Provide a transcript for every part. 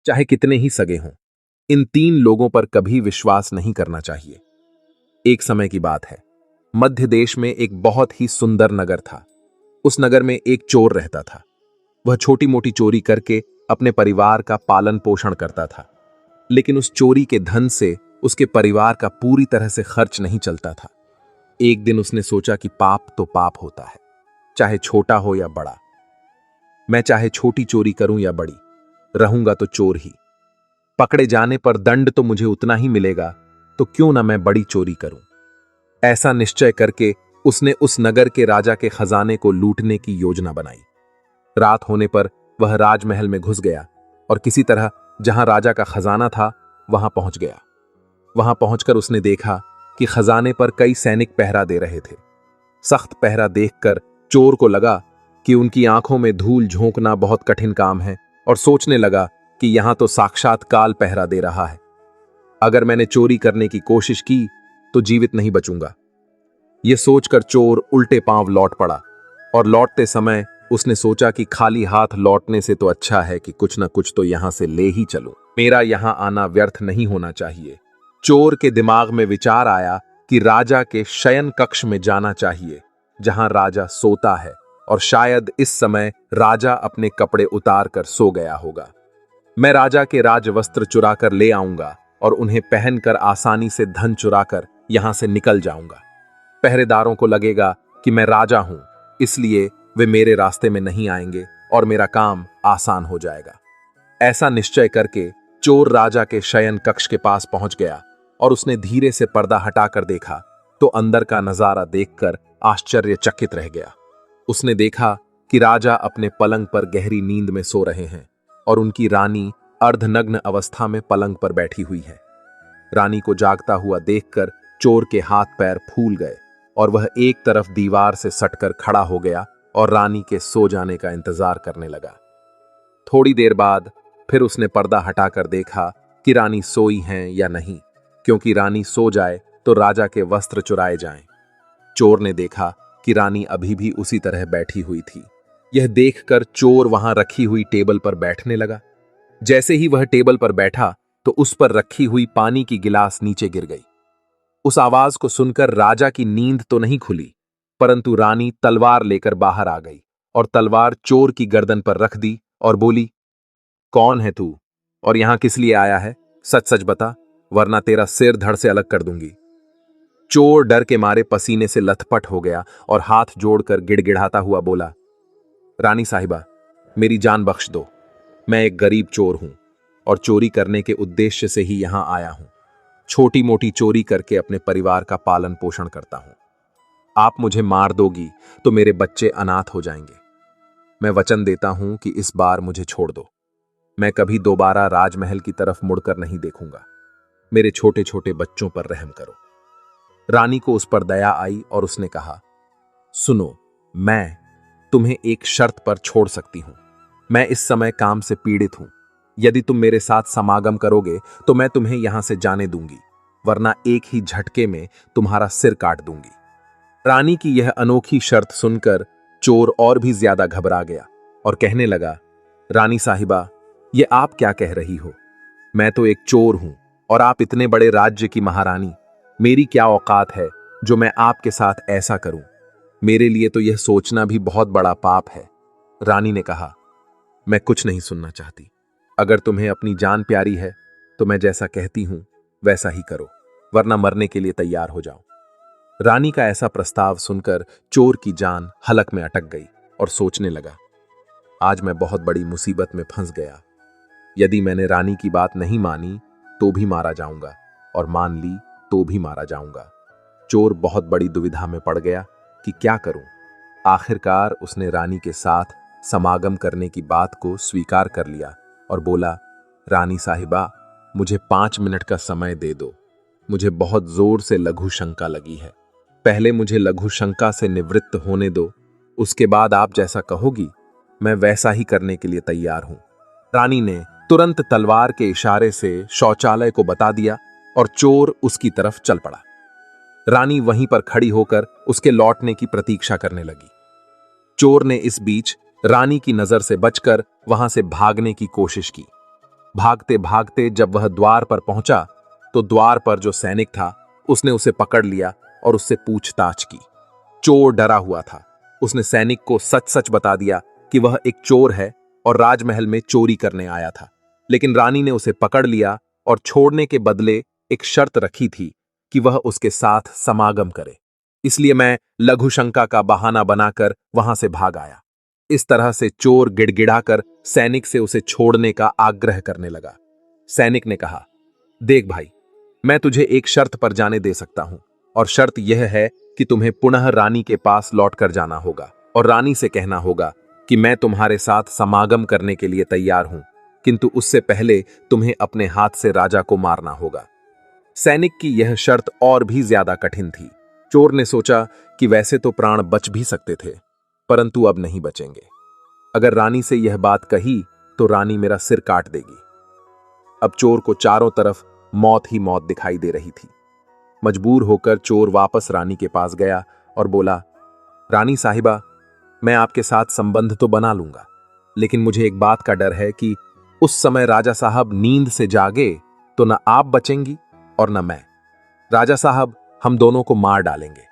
चाहे कितने ही सगे हों। इन तीन लोगों पर कभी विश्वास नहीं करना चाहिए। एक समय की बात है, मध्य देश में एक बहुत ही सुंदर नगर था। उस नगर में एक चोर रहता था। वह छोटी मोटी चोरी करके अपने परिवार का पालन पोषण करता था, लेकिन उस चोरी के धन से उसके परिवार का पूरी तरह से खर्च नहीं चलता था। एक दिन उसने सोचा कि पाप तो पाप होता है, चाहे छोटा हो या बड़ा। मैं चाहे छोटी चोरी करूं या बड़ी, रहूंगा तो चोर ही। पकड़े जाने पर दंड तो मुझे उतना ही मिलेगा, तो क्यों ना मैं बड़ी चोरी करूं। ऐसा निश्चय करके उसने उस नगर के राजा के खजाने को लूटने की योजना बनाई। रात होने पर वह राजमहल में घुस गया और किसी तरह जहां राजा का खजाना था वहां पहुंच गया। वहां पहुंचकर उसने देखा कि खजाने पर कई सैनिक पहरा दे रहे थे। सख्त पहरा देखकर चोर को लगा कि उनकी आंखों में धूल झोंकना बहुत कठिन काम है और सोचने लगा कि यहां तो साक्षात काल पहरा दे रहा है। अगर मैंने चोरी करने की कोशिश की तो जीवित नहीं बचूंगा। यह सोचकर चोर उल्टे पांव लौट पड़ा और लौटते समय उसने सोचा कि खाली हाथ लौटने से तो अच्छा है कि कुछ न कुछ तो यहां से ले ही चलूं। मेरा यहां आना व्यर्थ नहीं होना चाहिए। चोर के दिमाग में विचार आया कि राजा के शयन कक्ष में जाना चाहिए, जहां राजा सोता है, और शायद इस समय राजा अपने कपड़े उतार कर सो गया होगा। मैं राजा के राजवस्त्र चुरा कर ले आऊंगा और उन्हें पहनकर आसानी से धन चुराकर यहां से निकल जाऊंगा। पहरेदारों को लगेगा कि मैं राजा हूं, इसलिए वे मेरे रास्ते में नहीं आएंगे और मेरा काम आसान हो जाएगा। ऐसा निश्चय करके चोर राजा के शयन कक्ष के पास पहुंच गया और उसने धीरे से पर्दा हटाकर देखा तो अंदर का नजारा देखकर आश्चर्यचकित रह गया। उसने देखा कि राजा अपने पलंग पर गहरी नींद में सो रहे हैं और उनकी रानी अर्धनग्न अवस्था में पलंग पर बैठी हुई है। रानी को जागता हुआ देखकर चोर के हाथ पैर फूल गए और वह एक तरफ दीवार से सटकर खड़ा हो गया और रानी के सो जाने का इंतजार करने लगा। थोड़ी देर बाद फिर उसने पर्दा हटाकर देखा कि रानी सोई हैं या नहीं, क्योंकि रानी सो जाए तो राजा के वस्त्र चुराए जाएं। चोर ने देखा कि रानी अभी भी उसी तरह बैठी हुई थी। यह देखकर चोर वहां रखी हुई टेबल पर बैठने लगा। जैसे ही वह टेबल पर बैठा तो उस पर रखी हुई पानी की गिलास नीचे गिर गई। उस आवाज को सुनकर राजा की नींद तो नहीं खुली, परंतु रानी तलवार लेकर बाहर आ गई और तलवार चोर की गर्दन पर रख दी और बोली, कौन है तू और यहां किस लिए आया है? सच सच बता, वरना तेरा सिर धड़ से अलग कर दूंगी। चोर डर के मारे पसीने से लथपथ हो गया और हाथ जोड़कर गिड़गिड़ाता हुआ बोला, रानी साहिबा, मेरी जान बख्श दो। मैं एक गरीब चोर हूं और चोरी करने के उद्देश्य से ही यहां आया हूं। छोटी मोटी चोरी करके अपने परिवार का पालन पोषण करता हूं। आप मुझे मार दोगी तो मेरे बच्चे अनाथ हो जाएंगे। मैं वचन देता हूं कि इस बार मुझे छोड़ दो। मैं कभी दोबारा राजमहल की तरफ मुड़कर नहीं देखूंगा। मेरे छोटे छोटे बच्चों पर रहम करो। रानी को उस पर दया आई और उसने कहा, सुनो, मैं तुम्हें एक शर्त पर छोड़ सकती हूं। मैं इस समय काम से पीड़ित हूं। यदि तुम मेरे साथ समागम करोगे तो मैं तुम्हें यहां से जाने दूंगी, वरना एक ही झटके में तुम्हारा सिर काट दूंगी। रानी की यह अनोखी शर्त सुनकर चोर और भी ज्यादा घबरा गया और कहने लगा, रानी साहिबा, ये आप क्या कह रही हो? मैं तो एक चोर हूं और आप इतने बड़े राज्य की महारानी। मेरी क्या औकात है जो मैं आपके साथ ऐसा करूं? मेरे लिए तो यह सोचना भी बहुत बड़ा पाप है। रानी ने कहा, मैं कुछ नहीं सुनना चाहती। अगर तुम्हें अपनी जान प्यारी है तो मैं जैसा कहती हूं वैसा ही करो, वरना मरने के लिए तैयार हो जाओ। रानी का ऐसा प्रस्ताव सुनकर चोर की जान हलक में अटक गई और सोचने लगा, आज मैं बहुत बड़ी मुसीबत में फंस गया। यदि मैंने रानी की बात नहीं मानी तो भी मारा जाऊंगा और मान ली तो भी मारा जाऊंगा। चोर बहुत बड़ी दुविधा में पड़ गया कि क्या करूं। आखिरकार उसने रानी के साथ समागम करने की बात को स्वीकार कर लिया और बोला, रानी साहिबा, मुझे 5 मिनट का समय दे दो। मुझे बहुत जोर से लघु शंका लगी है। पहले मुझे लघु शंका से निवृत्त होने दो, उसके बाद आप जैसा कहोगी मैं वैसा ही करने के लिए तैयार हूं। रानी ने तुरंत तलवार के इशारे से शौचालय को बता दिया और चोर उसकी तरफ चल पड़ा। रानी वहीं पर खड़ी होकर उसके लौटने की प्रतीक्षा करने लगी। चोर ने इस बीच रानी की नजर से बचकर वहां से भागने की कोशिश की, भागते भागते जब वह द्वार पर पहुंचा तो द्वार पर जो सैनिक था उसने उसे पकड़ लिया और उससे पूछताछ की। चोर डरा हुआ था। उसने सैनिक को सच सच बता दिया कि वह एक चोर है और राजमहल में चोरी करने आया था। लेकिन रानी ने उसे पकड़ लिया और छोड़ने के बदले एक शर्त रखी थी कि वह उसके साथ समागम करे। इसलिए मैं लघु शंका का बहाना बनाकर वहां से भाग आया। इस तरह से चोर गिड़गिड़ाकर सैनिक से उसे छोड़ने का आग्रह करने लगा। सैनिक ने कहा, देख भाई, मैं तुझे एक शर्त पर जाने दे सकता हूं और शर्त यह है कि तुम्हें पुनः रानी के पास लौट कर जाना होगा और रानी से कहना होगा कि मैं तुम्हारे साथ समागम करने के लिए तैयार हूं, किंतु उससे पहले तुम्हें अपने हाथ से राजा को मारना होगा। सैनिक की यह शर्त और भी ज्यादा कठिन थी। चोर ने सोचा कि वैसे तो प्राण बच भी सकते थे, परंतु अब नहीं बचेंगे। अगर रानी से यह बात कही तो रानी मेरा सिर काट देगी। अब चोर को चारों तरफ मौत ही मौत दिखाई दे रही थी। मजबूर होकर चोर वापस रानी के पास गया और बोला, रानी साहिबा, मैं आपके साथ संबंध तो बना लूंगा, लेकिन मुझे एक बात का डर है कि उस समय राजा साहब नींद से जागे तो न आप बचेंगी और न मैं। राजा साहब हम दोनों को मार डालेंगे।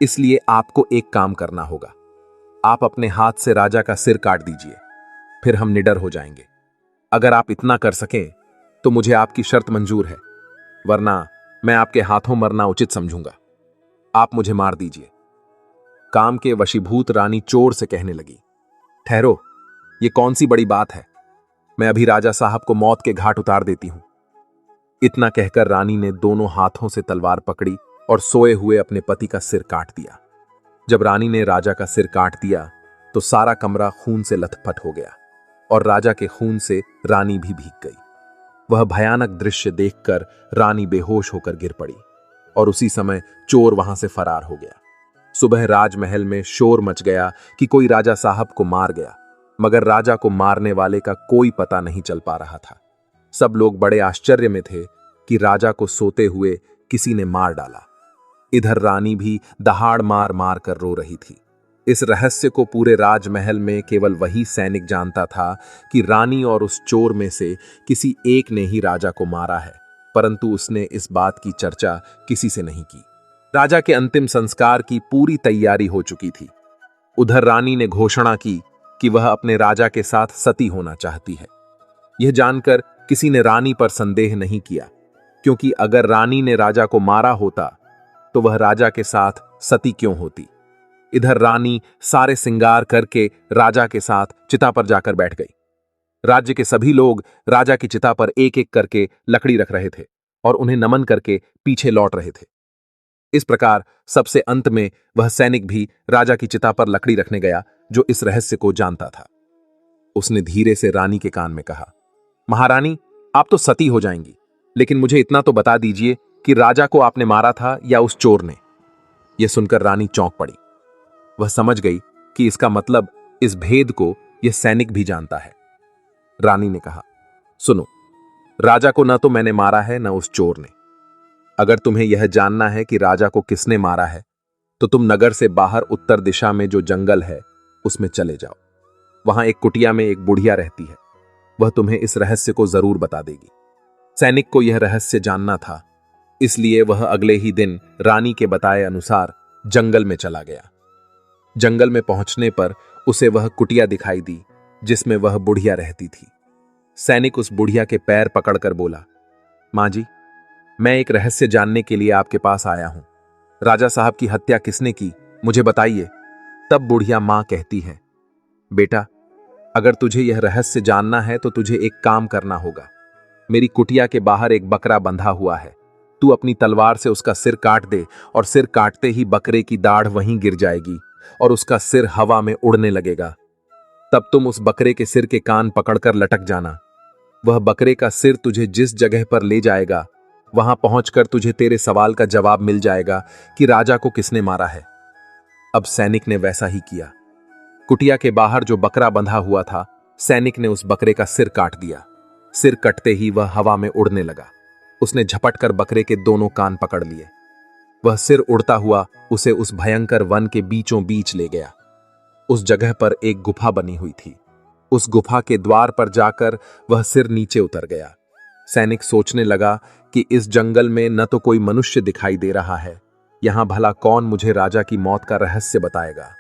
इसलिए आपको एक काम करना होगा। आप अपने हाथ से राजा का सिर काट दीजिए, फिर हम निडर हो जाएंगे। अगर आप इतना कर सकें तो मुझे आपकी शर्त मंजूर है, वरना मैं आपके हाथों मरना उचित समझूंगा। आप मुझे मार दीजिए। काम के वशीभूत रानी चोर से कहने लगी, ठहरो, ये कौन सी बड़ी बात है? मैं अभी राजा साहब को मौत के घाट उतार देती हूं। इतना कहकर रानी ने दोनों हाथों से तलवार पकड़ी और सोए हुए अपने पति का सिर काट दिया। जब रानी ने राजा का सिर काट दिया तो सारा कमरा खून से लथपथ हो गया और राजा के खून से रानी भी भीग गई। वह भयानक दृश्य देखकर रानी बेहोश होकर गिर पड़ी और उसी समय चोर वहां से फरार हो गया। सुबह राजमहल में शोर मच गया कि कोई राजा साहब को मार गया, मगर राजा को मारने वाले का कोई पता नहीं चल पा रहा था। सब लोग बड़े आश्चर्य में थे कि राजा को सोते हुए किसी ने मार डाला। इधर रानी भी दहाड़ मार मार कर रो रही थी। इस रहस्य को पूरे राजमहल में केवल वही सैनिक जानता था कि रानी और उस चोर में से किसी एक ने ही राजा को मारा है, परंतु उसने इस बात की चर्चा किसी से नहीं की। राजा के अंतिम संस्कार की पूरी तैयारी हो चुकी थी। उधर रानी ने घोषणा की कि वह अपने राजा के साथ सती होना चाहती है। यह जानकर किसी ने रानी पर संदेह नहीं किया, क्योंकि अगर रानी ने राजा को मारा होता तो वह राजा के साथ सती क्यों होती। इधर रानी सारे सिंगार करके राजा के साथ चिता पर जाकर बैठ गई। राज्य के सभी लोग राजा की चिता पर एक एक करके लकड़ी रख रहे थे और उन्हें नमन करके पीछे लौट रहे थे। इस प्रकार सबसे अंत में वह सैनिक भी राजा की चिता पर लकड़ी रखने गया जो इस रहस्य को जानता था। उसने धीरे से रानी के कान में कहा, महारानी, आप तो सती हो जाएंगी, लेकिन मुझे इतना तो बता दीजिए कि राजा को आपने मारा था या उस चोर ने। यह सुनकर रानी चौंक पड़ी। वह समझ गई कि इसका मतलब इस भेद को यह सैनिक भी जानता है। रानी ने कहा, सुनो, राजा को न तो मैंने मारा है न उस चोर ने। अगर तुम्हें यह जानना है कि राजा को किसने मारा है तो तुम नगर से बाहर उत्तर दिशा में जो जंगल है उसमें चले जाओ। वहां एक कुटिया में एक बुढ़िया रहती है, वह तुम्हें इस रहस्य को जरूर बता देगी। सैनिक को यह रहस्य जानना था, इसलिए वह अगले ही दिन रानी के बताए अनुसार जंगल में चला गया। जंगल में पहुंचने पर उसे वह कुटिया दिखाई दी जिसमें वह बुढ़िया रहती थी। सैनिक उस बुढ़िया के पैर पकड़कर बोला, मां जी, मैं एक रहस्य जानने के लिए आपके पास आया हूं। राजा साहब की हत्या किसने की, मुझे बताइए। तब बुढ़िया मां कहती है, बेटा, अगर तुझे यह रहस्य जानना है तो तुझे एक काम करना होगा। मेरी कुटिया के बाहर एक बकरा बंधा हुआ है, तू अपनी तलवार से उसका सिर काट दे और सिर काटते ही बकरे की दाढ़ वहीं गिर जाएगी और उसका सिर हवा में उड़ने लगेगा। तब तुम उस बकरे के सिर के कान पकड़कर लटक जाना। वह बकरे का सिर तुझे जिस जगह पर ले जाएगा वहां पहुंचकर तुझे तेरे सवाल का जवाब मिल जाएगा कि राजा को किसने मारा है। अब सैनिक ने वैसा ही किया। कुटिया के बाहर जो बकरा बंधा हुआ था, सैनिक ने उस बकरे का सिर काट दिया। सिर कटते ही वह हवा में उड़ने लगा। उसने झपटकर बकरे के दोनों कान पकड़ लिए। वह सिर उड़ता हुआ उसे उस भयंकर वन के बीचों बीच ले गया। उस जगह पर एक गुफा बनी हुई थी। उस गुफा के द्वार पर जाकर वह सिर नीचे उतर गया। सैनिक सोचने लगा कि इस जंगल में न तो कोई मनुष्य दिखाई दे रहा है, यहां भला कौन मुझे राजा की मौत का रहस्य बताएगा।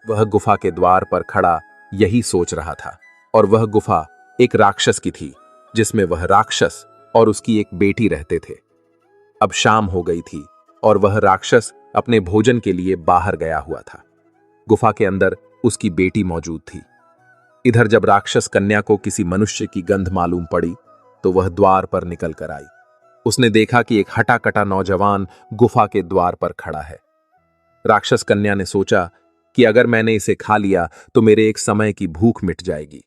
वह गुफा के द्वार पर खड़ा यही सोच रहा था, और वह गुफा एक राक्षस की थी, जिसमें वह राक्षस और उसकी एक बेटी रहते थे। अब शाम हो गई थी और वह राक्षस अपने भोजन के लिए बाहर गया हुआ था। गुफा के अंदर उसकी बेटी मौजूद थी। इधर जब राक्षस कन्या को किसी मनुष्य की गंध मालूम पड़ी तो वह द्वार पर निकल कर आई। उसने देखा कि एक हटा-कटा नौजवान गुफा के द्वार पर खड़ा है। राक्षस कन्या ने सोचा कि अगर मैंने इसे खा लिया तो मेरे एक समय की भूख मिट जाएगी,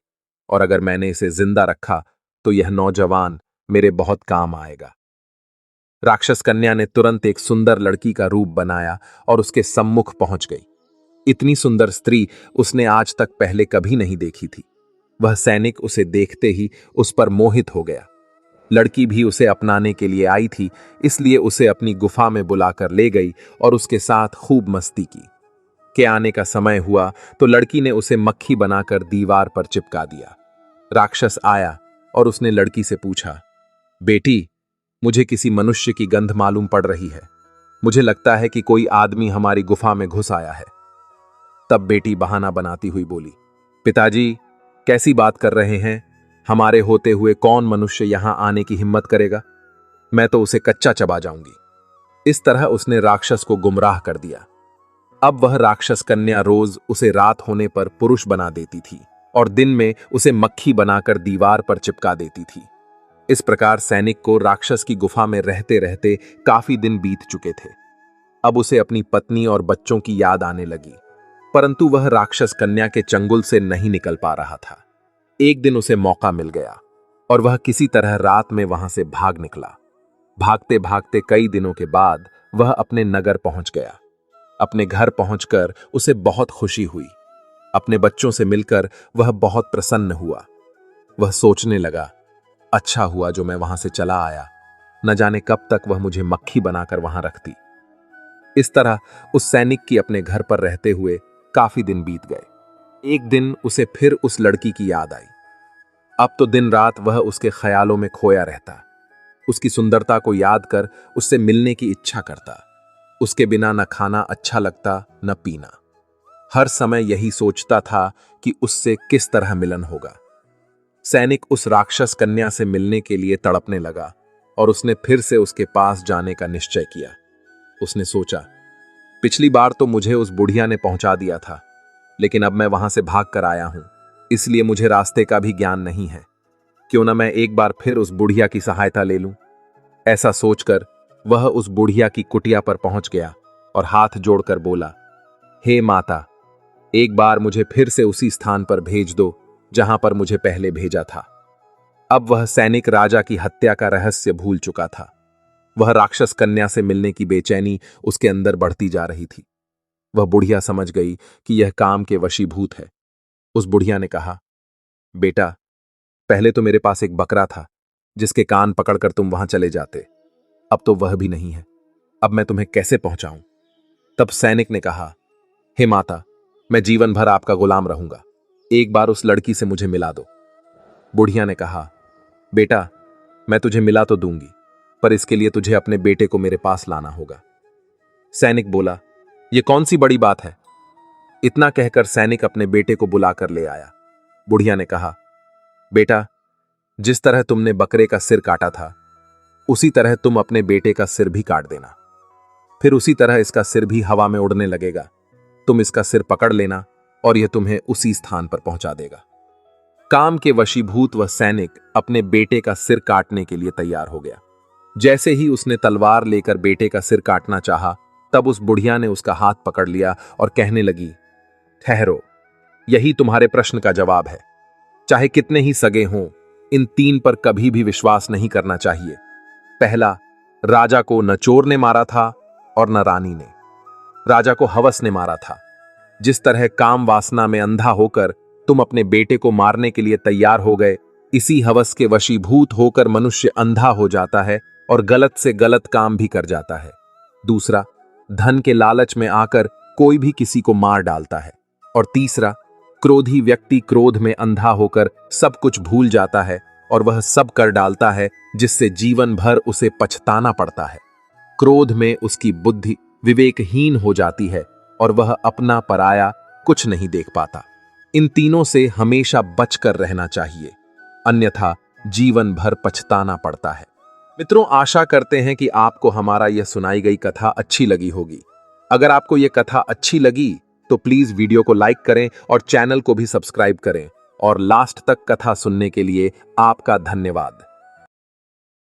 और अगर मैंने इसे जिंदा रखा तो यह नौजवान मेरे बहुत काम आएगा। राक्षस कन्या ने तुरंत एक सुंदर लड़की का रूप बनाया और उसके सम्मुख पहुंच गई। इतनी सुंदर स्त्री उसने आज तक पहले कभी नहीं देखी थी। वह सैनिक उसे देखते ही उस पर मोहित हो गया। लड़की भी उसे अपनाने के लिए आई थी, इसलिए उसे अपनी गुफा में बुलाकर ले गई और उसके साथ खूब मस्ती की। के आने का समय हुआ तो लड़की ने उसे मक्खी बनाकर दीवार पर चिपका दिया। राक्षस आया और उसने लड़की से पूछा, बेटी, मुझे किसी मनुष्य की गंध मालूम पड़ रही है। मुझे लगता है कि कोई आदमी हमारी गुफा में घुस आया है। तब बेटी बहाना बनाती हुई बोली, पिताजी, कैसी बात कर रहे हैं? हमारे होते हुए कौन मनुष्य यहां आने की हिम्मत करेगा? मैं तो उसे कच्चा चबा जाऊंगी। इस तरह उसने राक्षस को गुमराह कर दिया। अब वह राक्षस कन्या रोज उसे रात होने पर पुरुष बना देती थी और दिन में उसे मक्खी बनाकर दीवार पर चिपका देती थी। इस प्रकार सैनिक को राक्षस की गुफा में रहते रहते काफी दिन बीत चुके थे। अब उसे अपनी पत्नी और बच्चों की याद आने लगी, परंतु वह राक्षस कन्या के चंगुल से नहीं निकल पा रहा था। एक दिन उसे मौका मिल गया और वह किसी तरह रात में वहां से भाग निकला। भागते भागते कई दिनों के बाद वह अपने नगर पहुंच गया। अपने घर पहुंचकर उसे बहुत खुशी हुई। अपने बच्चों से मिलकर वह बहुत प्रसन्न हुआ। वह सोचने लगा, अच्छा हुआ जो मैं वहां से चला आया, न जाने कब तक वह मुझे मक्खी बनाकर वहां रखती। इस तरह उस सैनिक की अपने घर पर रहते हुए काफी दिन बीत गए। एक दिन उसे फिर उस लड़की की याद आई। अब तो दिन रात वह उसके ख्यालों में खोया रहता। उसकी सुंदरता को याद कर उससे मिलने की इच्छा करता। उसके बिना न खाना अच्छा लगता न पीना। हर समय यही सोचता था कि उससे किस तरह मिलन होगा। सैनिक उस राक्षस कन्या से मिलने के लिए तड़पने लगा और उसने फिर से उसके पास जाने का निश्चय किया। उसने सोचा, पिछली बार तो मुझे उस बुढ़िया ने पहुंचा दिया था, लेकिन अब मैं वहां से भाग कर आया हूं, इसलिए मुझे रास्ते का भी ज्ञान नहीं है। क्यों ना मैं एक बार फिर उस बुढ़िया की सहायता ले लूं। ऐसा सोचकर वह उस बुढ़िया की कुटिया पर पहुंच गया और हाथ जोड़कर बोला, हे माता, एक बार मुझे फिर से उसी स्थान पर भेज दो जहां पर मुझे पहले भेजा था। अब वह सैनिक राजा की हत्या का रहस्य भूल चुका था। वह राक्षस कन्या से मिलने की बेचैनी उसके अंदर बढ़ती जा रही थी। वह बुढ़िया समझ गई कि यह काम के वशीभूत है। उस बुढ़िया ने कहा, बेटा, पहले तो मेरे पास एक बकरा था जिसके कान पकड़कर तुम वहां चले जाते, अब तो वह भी नहीं है। अब मैं तुम्हें कैसे पहुंचाऊं? तब सैनिक ने कहा, हे माता, मैं जीवन भर आपका गुलाम रहूंगा, एक बार उस लड़की से मुझे मिला दो। बुढ़िया ने कहा, बेटा, मैं तुझे मिला तो दूंगी, पर इसके लिए तुझे अपने बेटे को मेरे पास लाना होगा। सैनिक बोला, यह कौन सी बड़ी बात है? इतना कहकर सैनिक अपने बेटे को बुलाकर ले आया। बुढ़िया ने कहा, बेटा, जिस तरह तुमने बकरे का सिर काटा था, उसी तरह तुम अपने बेटे का सिर भी काट देना। फिर उसी तरह इसका सिर भी हवा में उड़ने लगेगा। तुम इसका सिर पकड़ लेना और यह तुम्हें उसी स्थान पर पहुंचा देगा। काम के वशीभूत वह सैनिक अपने बेटे का सिर काटने के लिए तैयार हो गया। जैसे ही उसने तलवार लेकर बेटे का सिर काटना चाहा, तब उस बुढ़िया ने उसका हाथ पकड़ लिया और कहने लगी, ठहरो, यही तुम्हारे प्रश्न का जवाब है। चाहे कितने ही सगे हों, इन तीन पर कभी भी विश्वास नहीं करना चाहिए। पहला, राजा को न चोर ने मारा था और न रानी ने। राजा को हवस ने मारा था। जिस तरह काम वासना में अंधा होकर तुम अपने बेटे को मारने के लिए तैयार हो गए, इसी हवस के वशीभूत होकर मनुष्य अंधा हो जाता है और गलत से गलत काम भी कर जाता है। दूसरा, धन के लालच में आकर कोई भी किसी को मार डालता है। और तीसरा, क्रोधी व्यक्ति क्रोध में अंधा होकर सब कुछ भूल जाता है और वह सब कर डालता है जिससे जीवन भर उसे पछताना पड़ता है। क्रोध में उसकी बुद्धि विवेकहीन हो जाती है और वह अपना पराया कुछ नहीं देख पाता। इन तीनों से हमेशा बचकर रहना चाहिए, अन्यथा जीवन भर पछताना पड़ता है। मित्रों, आशा करते हैं कि आपको हमारा यह सुनाई गई कथा अच्छी लगी होगी। अगर आपको यह कथा अच्छी लगी तो प्लीज वीडियो को लाइक करें और चैनल को भी सब्सक्राइब करें। और लास्ट तक कथा सुनने के लिए आपका धन्यवाद।